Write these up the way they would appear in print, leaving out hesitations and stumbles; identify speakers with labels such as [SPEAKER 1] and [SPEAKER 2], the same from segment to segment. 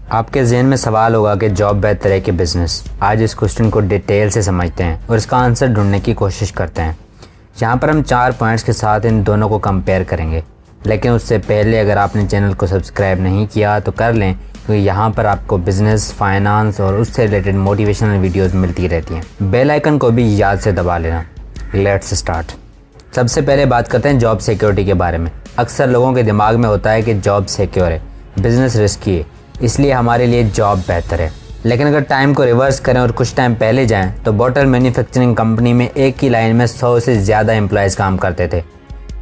[SPEAKER 1] आपके जहन में सवाल होगा कि जॉब बेहतर है कि बिजनेस। आज इस क्वेश्चन को डिटेल से समझते हैं और इसका आंसर ढूंढने की कोशिश करते हैं। यहाँ पर हम 4 पॉइंट्स के साथ इन दोनों को कंपेयर करेंगे, लेकिन उससे पहले अगर आपने चैनल को सब्सक्राइब नहीं किया तो कर लें, क्योंकि यहाँ पर आपको बिजनेस, फाइनेंस और उससे रिलेटेड मोटिवेशनल वीडियोस मिलती रहती हैं। बेल आइकन को भी याद से दबा लेना। Let's start. सबसे पहले बात करते हैं जॉब सिक्योरिटी के बारे में। अक्सर लोगों के दिमाग में होता है कि जॉब सिक्योर है, बिजनेस रिस्की है, इसलिए हमारे लिए जॉब बेहतर है। लेकिन अगर टाइम को रिवर्स करें और कुछ टाइम पहले जाएं तो बॉटल मैन्युफैक्चरिंग कंपनी में एक ही लाइन में 100 से ज़्यादा एम्प्लॉयज़ काम करते थे।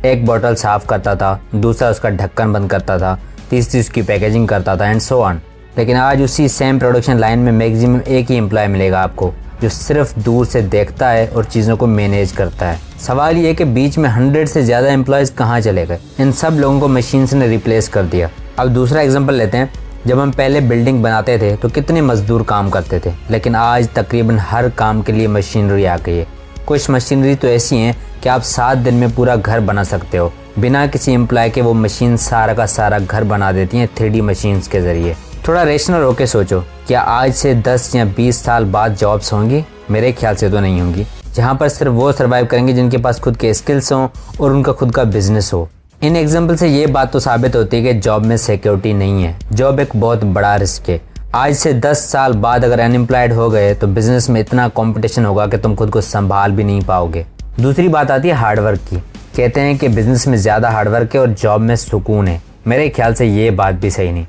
[SPEAKER 1] एक बॉटल साफ़ करता था, दूसरा उसका ढक्कन बंद करता था, तीसरी उसकी पैकेजिंग करता था, एंड सो ऑन। लेकिन आज उसी सेम प्रोडक्शन लाइन में मैक्सिमम एक ही एम्प्लॉय मिलेगा आपको, जो सिर्फ दूर से देखता है और चीज़ों को मैनेज करता है। सवाल ये कि बीच में 100 से ज़्यादा एम्प्लॉयज़ कहाँ चले गए? इन सब लोगों को मशीन्स ने रिप्लेस कर दिया। अब दूसरा एग्जांपल लेते हैं। जब हम पहले बिल्डिंग बनाते थे तो कितने मजदूर काम करते थे, लेकिन आज तकरीबन हर काम के लिए मशीनरी आ गई है। कुछ मशीनरी तो ऐसी हैं कि आप 7 दिन में पूरा घर बना सकते हो। बिना किसी एम्प्लॉय के वो मशीन सारा का सारा घर बना देती हैं 3D मशीन्स के ज़रिए। थोड़ा रेशनल होकर सोचो, क्या आज से 10 या 20 साल बाद जॉब्स होंगी? मेरे ख्याल से तो नहीं होंगी। जहाँ पर सिर्फ वो सर्वाइव करेंगे जिनके पास खुद के स्किल्स हों और उनका खुद का बिजनेस हो। इन एग्जाम्पल से ये बात तो साबित होती है कि जॉब में सिक्योरिटी नहीं है। जॉब एक बहुत बड़ा रिस्क है। आज से 10 साल बाद अगर अनएम्प्लॉयड हो गए तो बिजनेस में इतना कंपटीशन होगा कि तुम खुद को संभाल भी नहीं पाओगे। दूसरी बात आती है हार्डवर्क की। कहते हैं कि बिजनेस में ज़्यादा हार्डवर्क है और जॉब में सुकून है। मेरे ख्याल से ये बात भी सही नहीं।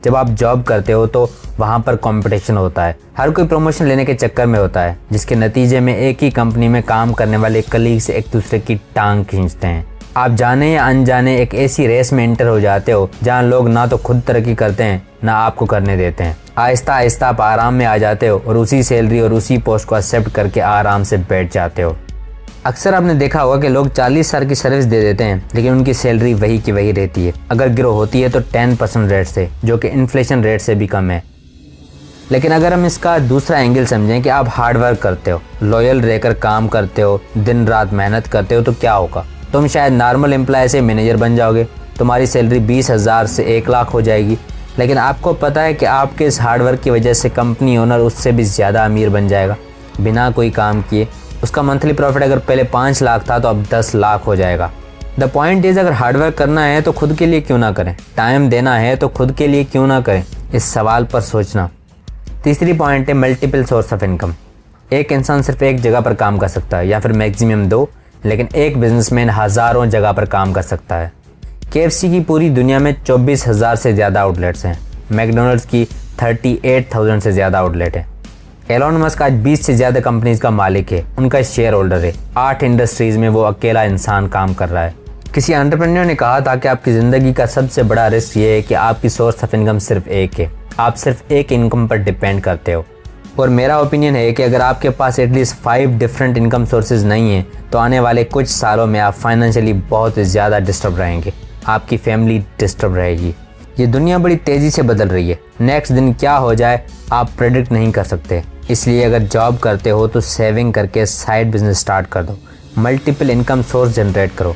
[SPEAKER 1] जब आप जॉब करते हो तो वहाँ पर कंपटीशन होता है। हर कोई प्रमोशन लेने के चक्कर में होता है, जिसके नतीजे में एक ही कंपनी में काम करने वाले कलीग्स एक दूसरे की टांग खींचते हैं। आप जाने या अनजाने एक ऐसी रेस में एंटर हो जाते हो जहाँ लोग ना तो खुद तरक्की करते हैं ना आपको करने देते हैं। आहिस्ता आहिस्ता आप आराम में आ जाते हो और उसी सैलरी और उसी पोस्ट को एक्सेप्ट करके आराम से बैठ जाते हो। अक्सर आपने देखा होगा कि लोग 40 साल की सर्विस दे देते हैं, लेकिन उनकी सैलरी वही की वही रहती है। अगर ग्रो होती है तो 10% रेट से, जो कि इन्फ्लेशन रेट से भी कम है। लेकिन अगर हम इसका दूसरा एंगल समझें कि आप हार्डवर्क करते हो, लॉयल रहकर काम करते हो, दिन रात मेहनत करते हो, तो क्या होगा? तुम शायद नॉर्मल एम्प्लॉय से मैनेजर बन जाओगे। तुम्हारी सैलरी 20,000 से 1 लाख हो जाएगी। लेकिन आपको पता है कि आपके इस हार्डवर्क की वजह से कंपनी ओनर उससे भी ज़्यादा अमीर बन जाएगा बिना कोई काम किए। उसका मंथली प्रॉफिट अगर पहले 5 लाख था तो अब 10 लाख हो जाएगा। द पॉइंट इज़, अगर हार्डवर्क करना है तो खुद के लिए क्यों ना करें? टाइम देना है तो खुद के लिए क्यों ना करें? इस सवाल पर सोचना। तीसरी पॉइंट है मल्टीपल सोर्स ऑफ इनकम। एक इंसान सिर्फ एक जगह पर काम कर सकता है या फिर मैक्सिमम 2, लेकिन एक बिजनेसमैन हज़ारों जगह पर काम कर सकता है। KFC की पूरी दुनिया में 24,000 से ज़्यादा आउटलेट्स हैं। मैकडोनल्ड्स की 38,000 से ज़्यादा आउटलेट है। एलोन मस्क आज 20 से ज़्यादा कंपनीज का मालिक है, उनका शेयर होल्डर है। 8 इंडस्ट्रीज़ में वो अकेला इंसान काम कर रहा है। किसी एंटरप्रेन्योर ने कहा था कि आपकी ज़िंदगी का सबसे बड़ा रिस्क ये है कि आपकी सोर्स ऑफ इनकम सिर्फ एक है। आप सिर्फ एक इनकम पर डिपेंड करते हो। और मेरा ओपिनियन है कि अगर आपके पास एटलीस्ट 5 डिफरेंट इनकम सोर्सेज नहीं है तो आने वाले कुछ सालों में आप फाइनेंशियली बहुत ज़्यादा डिस्टर्ब रहेंगे। आपकी फैमिली डिस्टर्ब रहेगी। ये दुनिया बड़ी तेज़ी से बदल रही है। नेक्स्ट दिन क्या हो जाए आप प्रेडिक्ट नहीं कर सकते। इसलिए अगर जॉब करते हो तो सेविंग करके साइड बिजनेस स्टार्ट कर दो। मल्टीपल इनकम सोर्स जनरेट करो।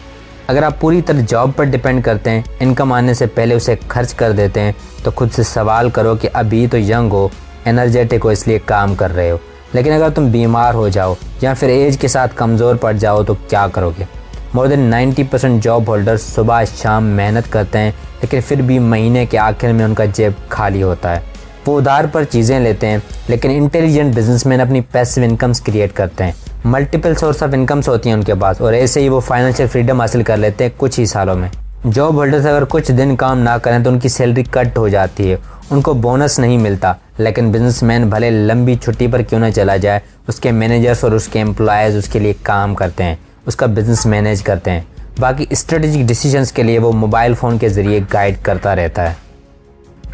[SPEAKER 1] अगर आप पूरी तरह जॉब पर डिपेंड करते हैं, इनकम आने से पहले उसे खर्च कर देते हैं, तो खुद से सवाल करो कि अभी तो यंग हो, एनर्जेटिक हो, इसलिए काम कर रहे हो। लेकिन अगर तुम बीमार हो जाओ या फिर एज के साथ कमज़ोर पड़ जाओ तो क्या करोगे? मोर देन 90% जॉब होल्डर्स सुबह शाम मेहनत करते हैं, लेकिन फिर भी महीने के आखिर में उनका जेब खाली होता है। वो उधार पर चीज़ें लेते हैं, लेकिन इंटेलिजेंट बिजनेसमैन अपनी पैसिव इनकम्स क्रिएट करते हैं। मल्टीपल सोर्स ऑफ इनकम्स होती हैं उनके पास, और ऐसे ही वो फाइनेंशियल फ्रीडम हासिल कर लेते हैं कुछ ही सालों में। जॉब होल्डर्स अगर कुछ दिन काम ना करें तो उनकी सैलरी कट हो जाती है, उनको बोनस नहीं मिलता। लेकिन बिजनेसमैन भले लंबी छुट्टी पर क्यों ना चला जाए, उसके मैनेजर्स और उसके एम्प्लॉयज़ उसके लिए काम करते हैं, उसका बिजनेस मैनेज करते हैं। बाकी स्ट्रेटेजिक डिसीजंस के लिए वो मोबाइल फ़ोन के ज़रिए गाइड करता रहता है।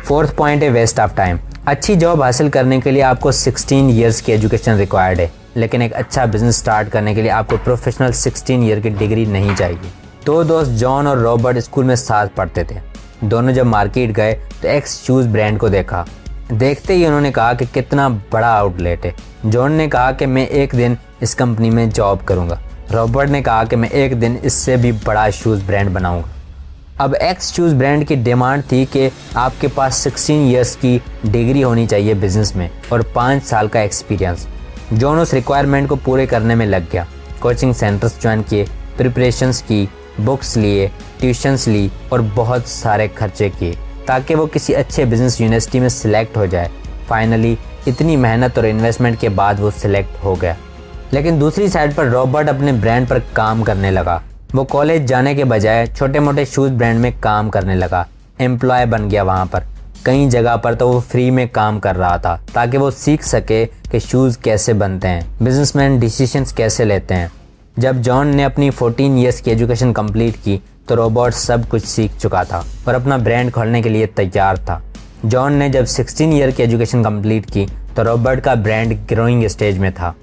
[SPEAKER 1] 4th पॉइंट है वेस्ट ऑफ टाइम। अच्छी जॉब हासिल करने के लिए आपको 16 ईयर्स की एजुकेशन रिक्वायर्ड है, लेकिन एक अच्छा बिजनेस स्टार्ट करने के लिए आपको प्रोफेशनल 16 ईयर की डिग्री नहीं चाहिए। 2 दोस्त जॉन और रॉबर्ट स्कूल में साथ पढ़ते थे। दोनों जब मार्केट गए तो एक्स शूज़ ब्रांड को देखा। देखते ही उन्होंने कहा कि कितना बड़ा आउटलेट है। जॉन ने कहा कि मैं एक दिन इस कंपनी में जॉब करूंगा। रॉबर्ट ने कहा कि मैं एक दिन इससे भी बड़ा शूज़ ब्रांड बनाऊंगा। अब एक्स शूज़ ब्रांड की डिमांड थी कि आपके पास 16 इयर्स की डिग्री होनी चाहिए बिजनेस में और 5 साल का एक्सपीरियंस। जॉन उस रिक्वायरमेंट को पूरे करने में लग गया। कोचिंग सेंटर्स ज्वाइन किए, प्रिपरेशंस की, बुक्स लिए, ट्यूशन्स ली और बहुत सारे खर्चे किए ताकि वो किसी अच्छे बिजनेस यूनिवर्सिटी में सिलेक्ट हो जाए। फाइनली इतनी मेहनत और इन्वेस्टमेंट के बाद वो सिलेक्ट हो गया। लेकिन दूसरी साइड पर रॉबर्ट अपने ब्रांड पर काम करने लगा। वो कॉलेज जाने के बजाय छोटे मोटे शूज़ ब्रांड में काम करने लगा। एम्प्लॉय बन गया वहाँ पर। कई जगह पर तो वो फ्री में काम कर रहा था ताकि वो सीख सके कि शूज़ कैसे बनते हैं, बिजनेसमैन डिसीजंस कैसे लेते हैं। जब जॉन ने अपनी 14 इयर्स की एजुकेशन कंप्लीट की तो रॉबर्ट सब कुछ सीख चुका था और अपना ब्रांड खोलने के लिए तैयार था। जॉन ने जब 16 ईयर की एजुकेशन कंप्लीट की तो रॉबर्ट का ब्रांड ग्रोइंग स्टेज में था।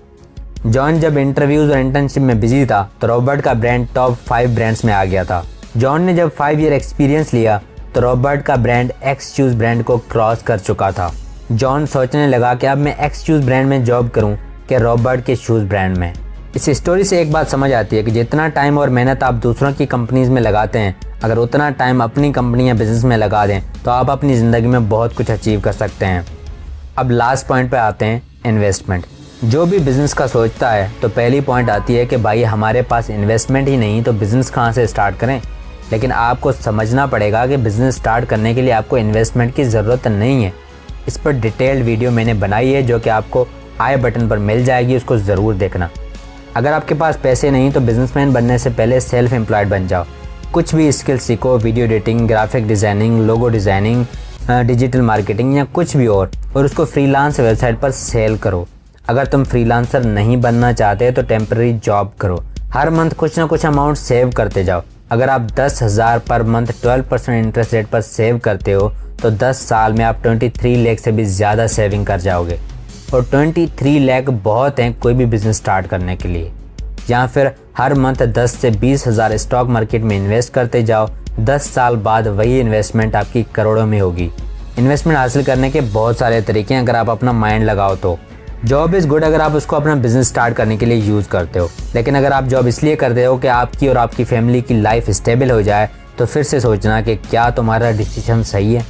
[SPEAKER 1] जॉन जब इंटरव्यूज़ और इंटर्नशिप में बिजी था तो रॉबर्ट का ब्रांड टॉप 5 ब्रांड्स में आ गया था। जॉन ने जब 5 ईयर एक्सपीरियंस लिया तो रॉबर्ट का ब्रांड एक्स शूज़ ब्रांड को क्रॉस कर चुका था। जॉन सोचने लगा कि अब मैं एक्स शूज़ ब्रांड में जॉब करूं कि रॉबर्ट के शूज़ ब्रांड में। इस स्टोरी से एक बात समझ आती है कि जितना टाइम और मेहनत आप दूसरों की कंपनीज में लगाते हैं, अगर उतना टाइम अपनी कंपनी या बिजनेस में लगा दें तो आप अपनी ज़िंदगी में बहुत कुछ अचीव कर सकते हैं। अब लास्ट पॉइंट पे आते हैं, इन्वेस्टमेंट। जो भी बिज़नेस का सोचता है तो पहली पॉइंट आती है कि भाई हमारे पास इन्वेस्टमेंट ही नहीं तो बिज़नेस कहाँ से स्टार्ट करें। लेकिन आपको समझना पड़ेगा कि बिज़नेस स्टार्ट करने के लिए आपको इन्वेस्टमेंट की ज़रूरत नहीं है। इस पर डिटेल्ड वीडियो मैंने बनाई है जो कि आपको आई बटन पर मिल जाएगी, उसको ज़रूर देखना। अगर आपके पास पैसे नहीं तो बिजनेसमैन बनने से पहले सेल्फ एम्प्लॉयड बन जाओ। कुछ भी स्किल सीखो, video editing, graphic designing, logo designing, digital marketing या कुछ भी और उसको फ्रीलांस वेबसाइट पर सेल करो। अगर तुम फ्रीलांसर नहीं बनना चाहते तो टेम्पररी जॉब करो। हर मंथ कुछ ना कुछ अमाउंट सेव करते जाओ। अगर आप 10,000 पर मंथ 12% इंटरेस्ट रेट पर सेव करते हो तो 10 साल में आप 23 लाख से भी ज़्यादा सेविंग कर जाओगे। और 23 लाख बहुत हैं कोई भी बिज़नेस स्टार्ट करने के लिए। या फिर हर मंथ 10 से 20,000 स्टॉक मार्केट में इन्वेस्ट करते जाओ। 10 साल बाद वही इन्वेस्टमेंट आपकी करोड़ों में होगी। इन्वेस्टमेंट हासिल करने के बहुत सारे तरीके हैं अगर आप अपना माइंड लगाओ तो। जॉब इज़ गुड अगर आप उसको अपना बिजनेस स्टार्ट करने के लिए यूज़ करते हो। लेकिन अगर आप जॉब इसलिए करते हो कि आपकी और आपकी फैमिली की लाइफ स्टेबल हो जाए तो फिर से सोचना कि क्या तुम्हारा डिसीजन सही है।